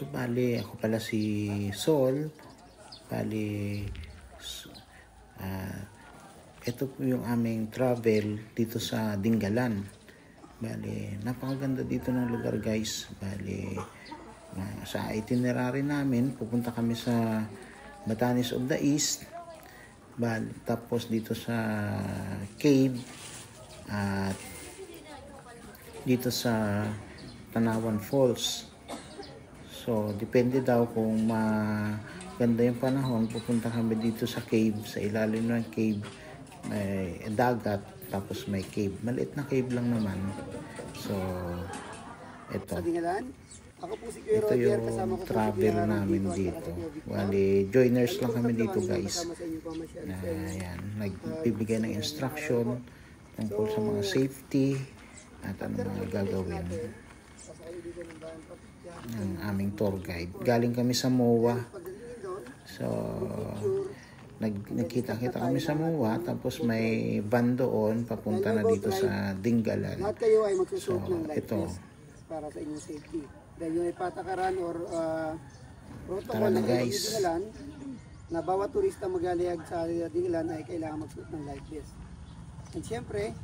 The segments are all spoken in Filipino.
So bali ako pala si Sol. Bali ito po yung aming travel dito sa Dingalan. Bali napakaganda dito ng lugar guys. Bali sa itinerary namin pupunta kami sa Batanes of the East. Tapos dito sa cave at dito sa Tanawan Falls. So depende daw kung maganda yung panahon, pupunta kami dito sa cave. Sa ilalim ng cave may dagat, tapos may cave, maliit na cave lang naman. So ito, ito yung travel namin dito. Bali joiners lang kami dito guys. Ayan, nagbibigay ng instruction tungkol sa mga safety at ano mga gagawin ng aming tour guide. Galing kami sa MOA. So nagkita-kita kami sa MOA, tapos may van doon papunta na dito sa Dingalan. So ito para sa inyong safety. Dahil yung patakaran or protocol na ng guys, Dingalan na bawat turista magalayag sa Dingalan ay kailangan magsuot ng life vest. And siyempre,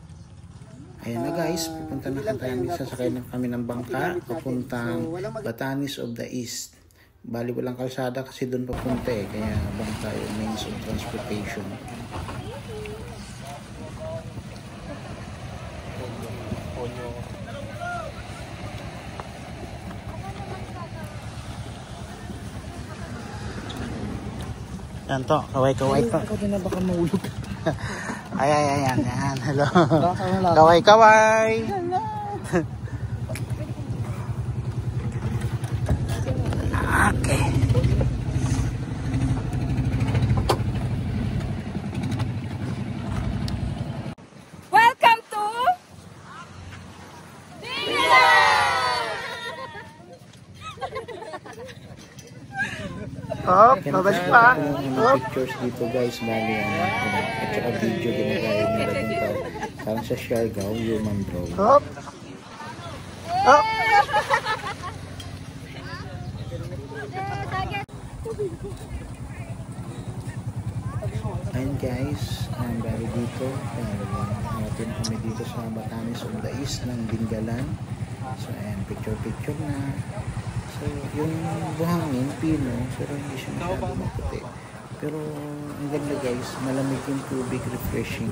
ayan na guys, pupunta na kami, sasakay na kami ng bangka papuntang Batanes of the East. Bali walang kalsada kasi doon papunta kaya bangka yung means of transportation. Yan to, kaway-kaway to. Ako din na baka maulog. Ayan. Hello. Kaway-kaway. Okay. Welcome to Dingalan! Babalik pa. Pictures dito guys, bali at saka video ginagaya nila dito. Parang sa Siargao, human drone. Ayun guys, ang bali dito, natin kami dito sa Batanes of the East ng Dingalan. So ayan, picture na. So yung buhangin, pino, pero hindi siya masyado maputi. Pero ang ganda guys, malamig yung tubig, refreshing.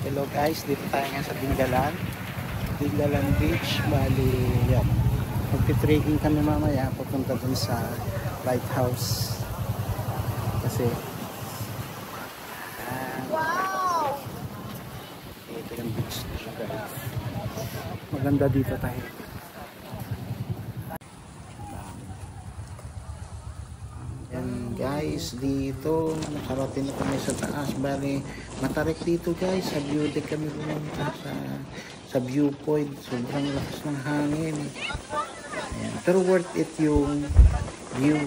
Hello guys, dito tayo ngayon sa Dingalan Beach. Bali yan, magti-trekking kami mamaya papunta dun sa lighthouse kasi ito yung beach na siya guys. Maganda dito tayo. Yan guys, dito nakarating na kami sa taas. Bali matarik dito guys, sa view deck kami pumunta sa viewpoint. Sobrang lakas ng hangin. Ayan. Pero worth it yung view.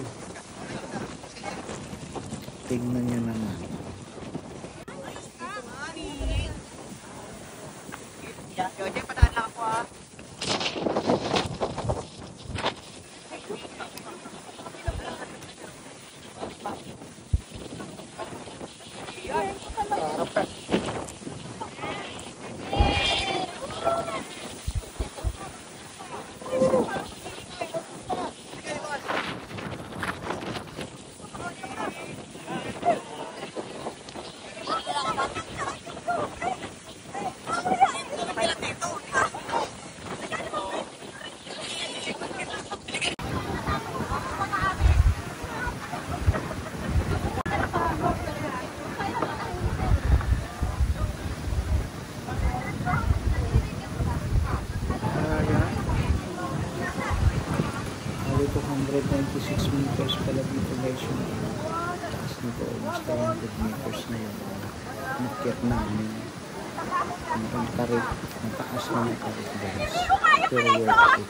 Tignan nyo naman. Ito 196 meters pala dito guys yung taas nito, almost 300 meters na yun. Nakyat namin ang tarik, ang taas na ng tarik guys, pero worth it.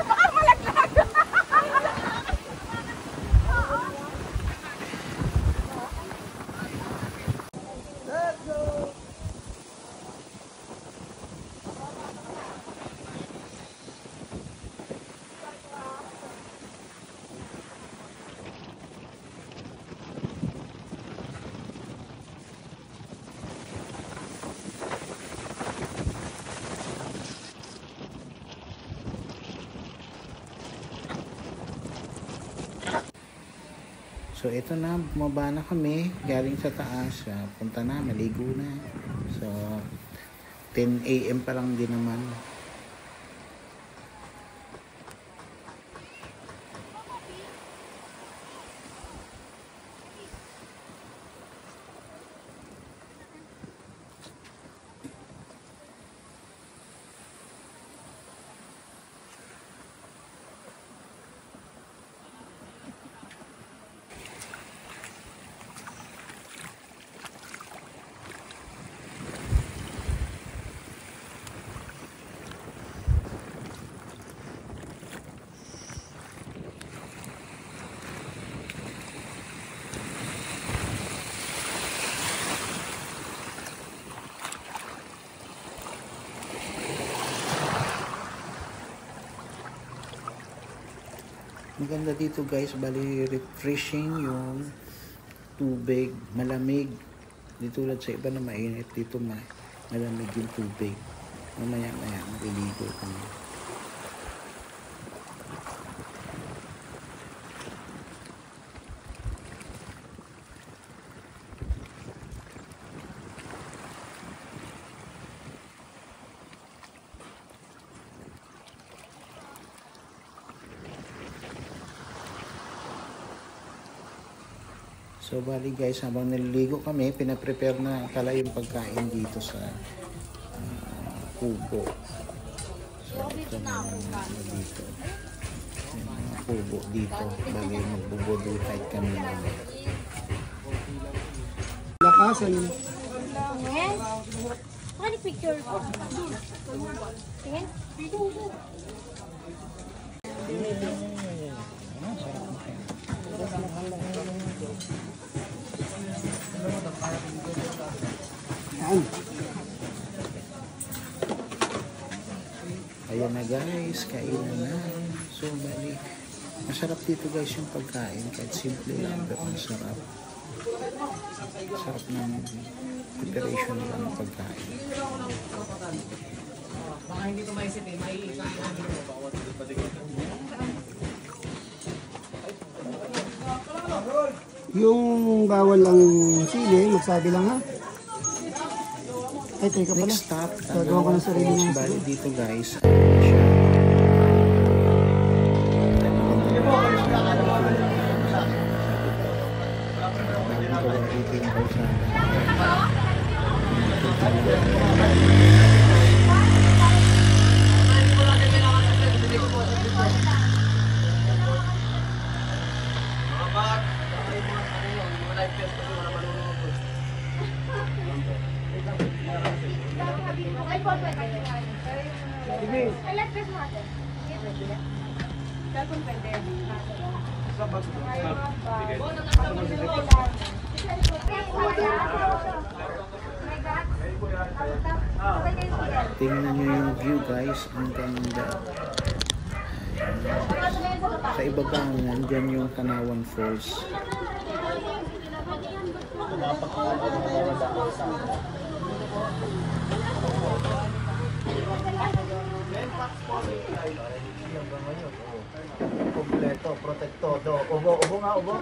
So ito na, bumaba na kami galing sa taas. Punta na, maligo na. So 10 AM pa lang din naman. Maganda dito guys, bali refreshing yung tubig, malamig. Dito tulad sa iba na mainit, dito malamig yung tubig. Mamaya maliligo kami. So bali guys, habang naliligo kami, pinaprepare na pala yung pagkain dito sa kubo. So ito na dito. Yung mga kubo dito. Bali magbubudo kahit kami namin. Lakasan. Tingin? Ano picture ko? Tingin? Yan. Ayan na guys, kainan na. So bali, masarap dito guys yung pagkain. Kahit simple lang, pero masarap. Sarap ng preparation nila ng pagkain. Baka hindi ko maisip eh, may Yung bawal lang sili, magsabi lang ha. Ay, teka pala. Next stop, Gagawa ko ng sarili ng bali sili. dito guys. Tingnan nyo yung view guys, ang ganda. Sa ibaba nandyan yung Tanawan Falls. Kompleto, protektodo. Ubo nga, ubo.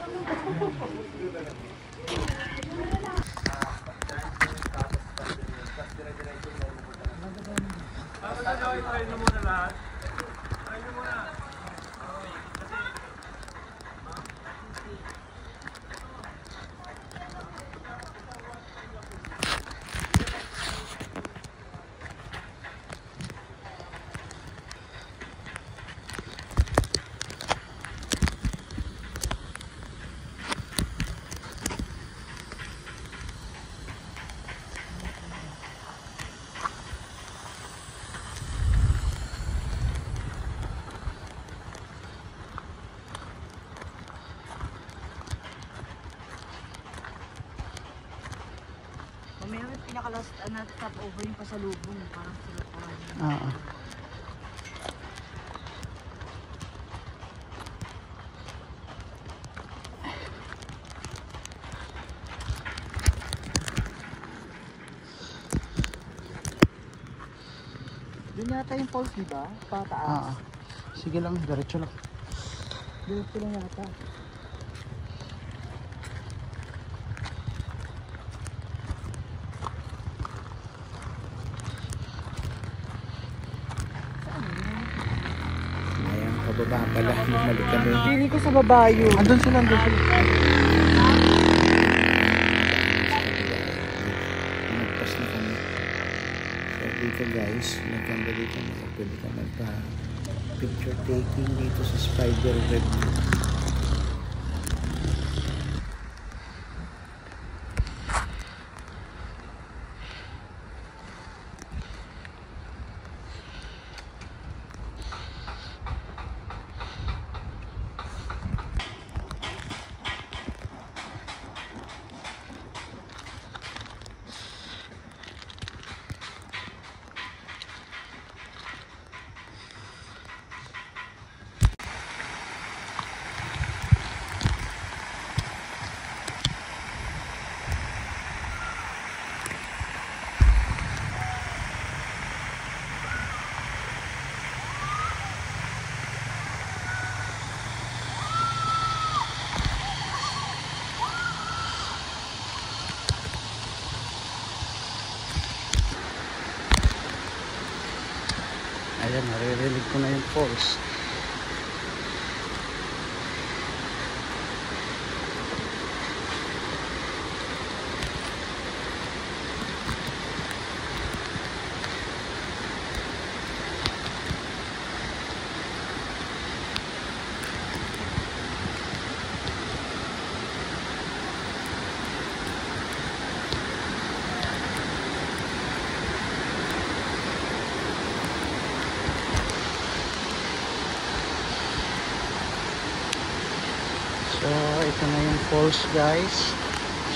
Mamaya may pinakalas na top over yung pasalubong. Parang sila parang. Oo. Doon yata yung falls, di ba? Pataas. Sige lang, diretso lang. Doon lang yata. baba pala. Bumalik kami. Pili ko sa baba yun. Andun sila, andun sila. Nagpas na kami. So dito guys, maganda dito na pwede ka magpa picture taking dito sa spider web. Ayan, naririnig ko na yung falls. So, ito na yung falls guys.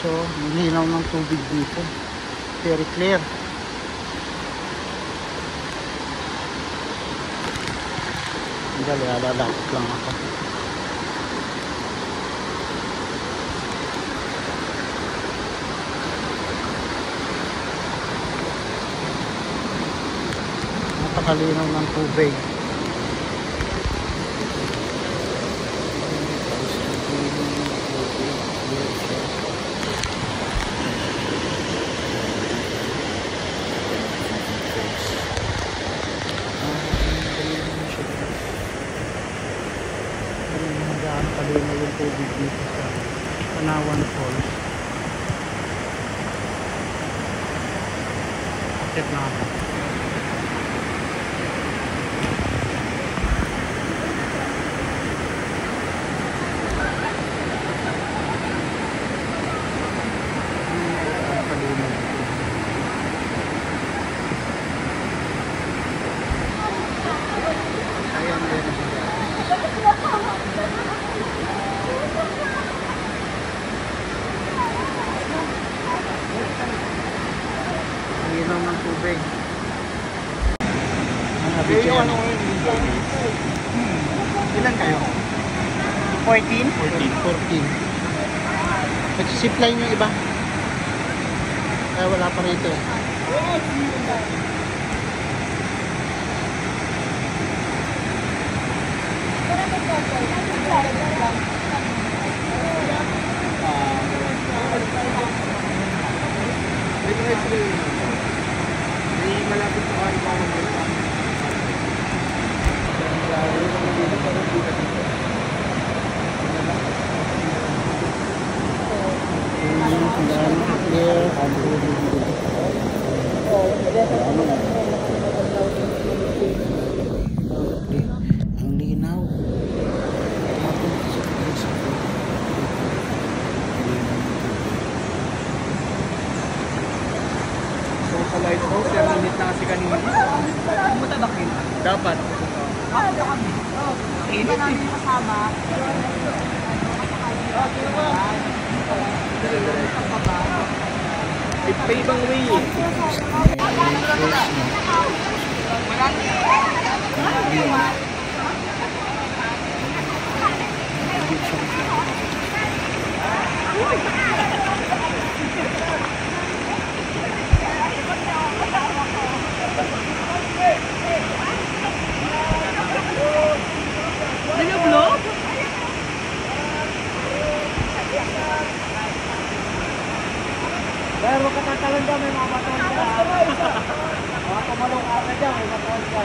So, linaw ng tubig dito. Very clear. Dali, alalapit lang ako. Napakalinaw ng tubig. Kalinaw yung tubig dito sa Panawan Falls. Akit na ako. Linaw ng tubig. Ilan kayo? 14? 14. Nagsisipline yung iba. Kaya wala pa rito eh. Malapit sa Ang linaw. So sa lighthouse, 10 minutes na kasi kanina. Matabakin. Dapat. Iba namin kasama. Ipa ibang way eh. Pero huwag ka tatalan dyan, may mga mataon ka. Mga tumalong ka dyan, may mataon ka.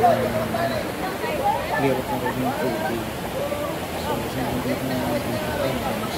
clear up na rin yung tubig. So, kasi nandito na ang entrance.